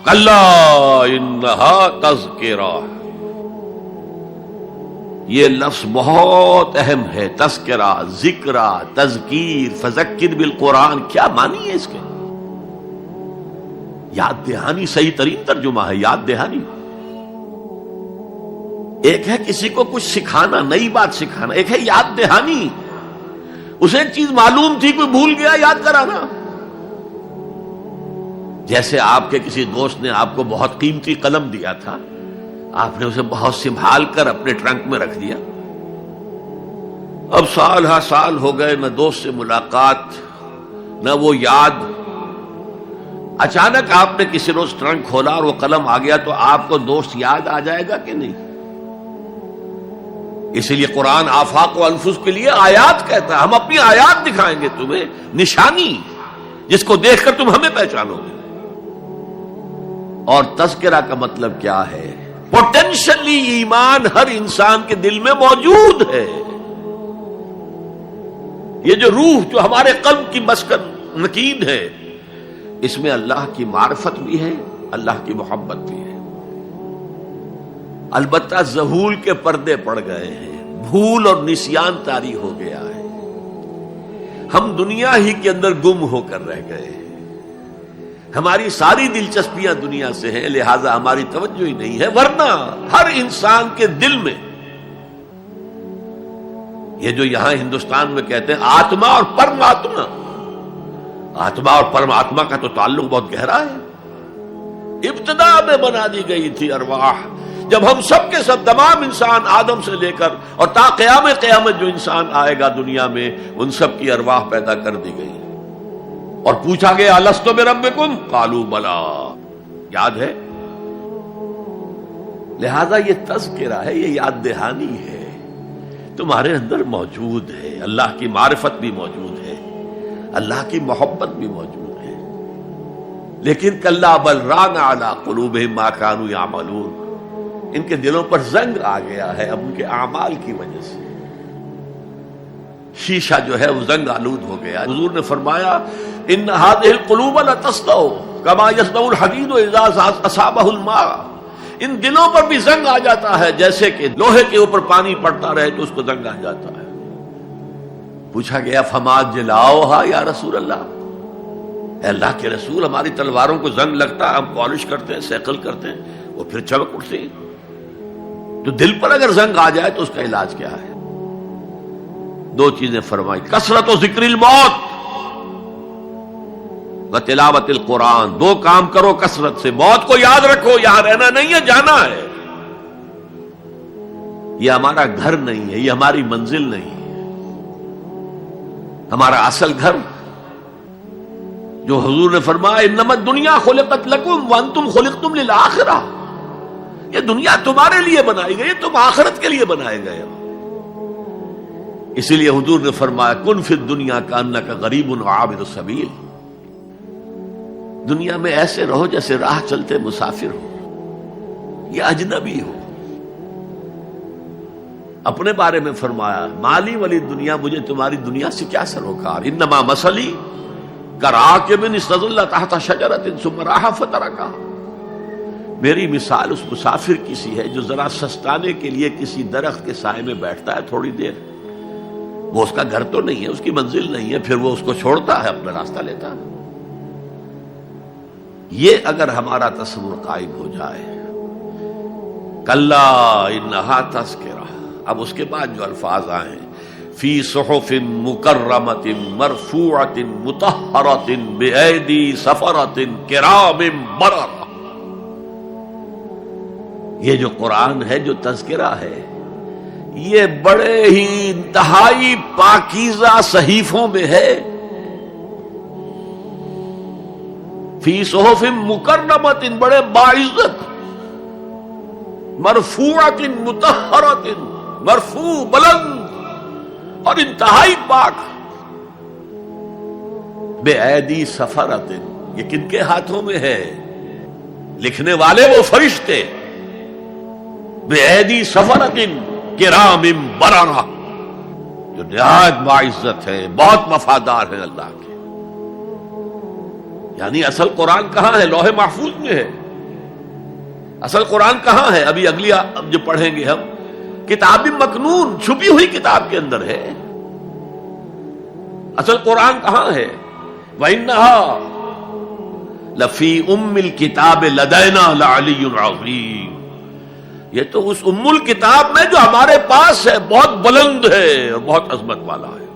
کلا انہا تذکرہ، یہ لفظ بہت اہم ہے. تذکرہ، ذکرہ، تذکیر، فذکر بالقرآن، کیا معنی ہے اس کے؟ یاد دہانی صحیح ترین ترجمہ ہے، یاد دہانی. ایک ہے کسی کو کچھ سکھانا، نئی بات سکھانا، ایک ہے یاد دہانی. اسے ایک چیز معلوم تھی، کوئی بھول گیا، یاد کرانا. جیسے آپ کے کسی دوست نے آپ کو بہت قیمتی قلم دیا تھا، آپ نے اسے بہت سنبھال کر اپنے ٹرنک میں رکھ دیا. اب سال ہا سال ہو گئے، نہ دوست سے ملاقات، نہ وہ یاد. اچانک آپ نے کسی روز ٹرنک کھولا اور وہ قلم آ گیا، تو آپ کو دوست یاد آ جائے گا کہ نہیں؟ اسی لیے قرآن آفاق و انفس کے لیے آیات کہتا ہے. ہم اپنی آیات دکھائیں گے تمہیں، نشانی جس کو دیکھ کر تم ہمیں پہچانو گے. اور تذکرہ کا مطلب کیا ہے؟ پوٹینشلی ایمان ہر انسان کے دل میں موجود ہے. یہ جو روح جو ہمارے قلب کی مسکن نکین ہے، اس میں اللہ کی معرفت بھی ہے، اللہ کی محبت بھی ہے. البتہ ذہول کے پردے پڑ گئے ہیں، بھول اور نسیان طاری ہو گیا ہے. ہم دنیا ہی کے اندر گم ہو کر رہ گئے ہیں. ہماری ساری دلچسپیاں دنیا سے ہیں، لہذا ہماری توجہ ہی نہیں ہے. ورنہ ہر انسان کے دل میں یہ جو یہاں ہندوستان میں کہتے ہیں آتما اور پرماتما، آتما اور پرماتما کا تو تعلق بہت گہرا ہے. ابتدا میں بنا دی گئی تھی ارواح. جب ہم سب کے سب تمام انسان آدم سے لے کر اور تا قیامت جو انسان آئے گا دنیا میں، ان سب کی ارواح پیدا کر دی گئی. اور پوچھا گیا الستو بربکم قالوا بلا، یاد ہے؟ لہذا یہ تذکرہ ہے، یہ یاد دہانی ہے، تمہارے اندر موجود ہے. اللہ کی معرفت بھی موجود ہے، اللہ کی محبت بھی موجود ہے. لیکن کلا بل ران علی قلوبہم ما کانوا یعملون، ان کے دلوں پر زنگ آ گیا ہے اب ان کے اعمال کی وجہ سے. شیشہ جو ہے وہ زنگ آلود ہو گیا. حضور نے فرمایا ان هذه القلوب لتصدع كما يصدع الحديد اذا اصابه الماء، ان دلوں پر بھی زنگ آ جاتا ہے جیسے کہ لوہے کے اوپر پانی پڑتا رہے تو اس کو زنگ آ جاتا ہے. پوچھا گیا فما جلاؤها یا رسول اللہ، اے اللہ کے رسول ہماری تلواروں کو زنگ لگتا ہے، ہم پالش کرتے ہیں، سیکل کرتے ہیں، وہ پھر چمک اٹھتے ہیں. تو دل پر اگر زنگ آ جائے تو اس کا علاج کیا ہے؟ دو چیزیں فرمائی، کثرت و ذکر الموت و تلاوت القرآن. دو کام کرو کثرت سے، موت کو یاد رکھو، یہاں رہنا نہیں ہے، جانا ہے. یہ ہمارا گھر نہیں ہے، یہ ہماری منزل نہیں ہے. ہمارا اصل گھر جو حضور نے فرمایا انما الدنیا خلقت لکم وانتم خلقتم للآخرہ، یہ دنیا تمہارے لیے بنائی گئی، تم آخرت کے لیے بنائے گئے ہو. اسی لیے حضور نے فرمایا کن فی الدنیا کانک غریب وعابر السبیل، دنیا میں ایسے رہو جیسے راہ چلتے مسافر ہو یا اجنبی ہو. اپنے بارے میں فرمایا مالی ولی دنیا، مجھے تمہاری دنیا سے کیا سروکار، انما مثلی کراکب استظل تحت شجرۃ ثم راح فترکها، میری مثال اس مسافر کی سی ہے جو ذرا سستانے کے لیے کسی درخت کے سائے میں بیٹھتا ہے تھوڑی دیر. وہ اس کا گھر تو نہیں ہے، اس کی منزل نہیں ہے، پھر وہ اس کو چھوڑتا ہے، اپنا راستہ لیتا ہے. یہ اگر ہمارا تصور قائم ہو جائے، کلا انہا تذکرہ. اب اس کے بعد جو الفاظ آئے فی صحف مکرمۃ مرفوعۃ مطہرۃ بایدی سفرۃ کرام بررہ، یہ جو قرآن ہے، جو تذکرہ ہے، یہ بڑے ہی انتہائی پاکیزہ صحیفوں میں ہے. فی صحف مکرمۃ، بڑے باعزت، مرفوعۃ مطہرۃ، مرفوع بلند اور انتہائی پاک. بے ایدی سفرۃ، یہ کن کے ہاتھوں میں ہے؟ لکھنے والے وہ فرشتے. بے ایدی سفرۃ کرام بررہ، جو نہایت باعزت ہے، بہت وفادار ہے اللہ کے. یعنی اصل قرآن کہاں ہے؟ لوح محفوظ میں ہے. اصل قرآن کہاں ہے؟ ابھی اگلی جو پڑھیں گے ہم، کتاب مکنون، چھپی ہوئی کتاب کے اندر ہے. اصل قرآن کہاں ہے؟ وَإِنَّهَا لَفِي أُمِّ الْكِتَابِ لَدَيْنَا لَعَلِيٌّ عَظِيمٌ، یہ تو اس ام الکتاب میں جو ہمارے پاس ہے، بہت بلند ہے اور بہت عظمت والا ہے.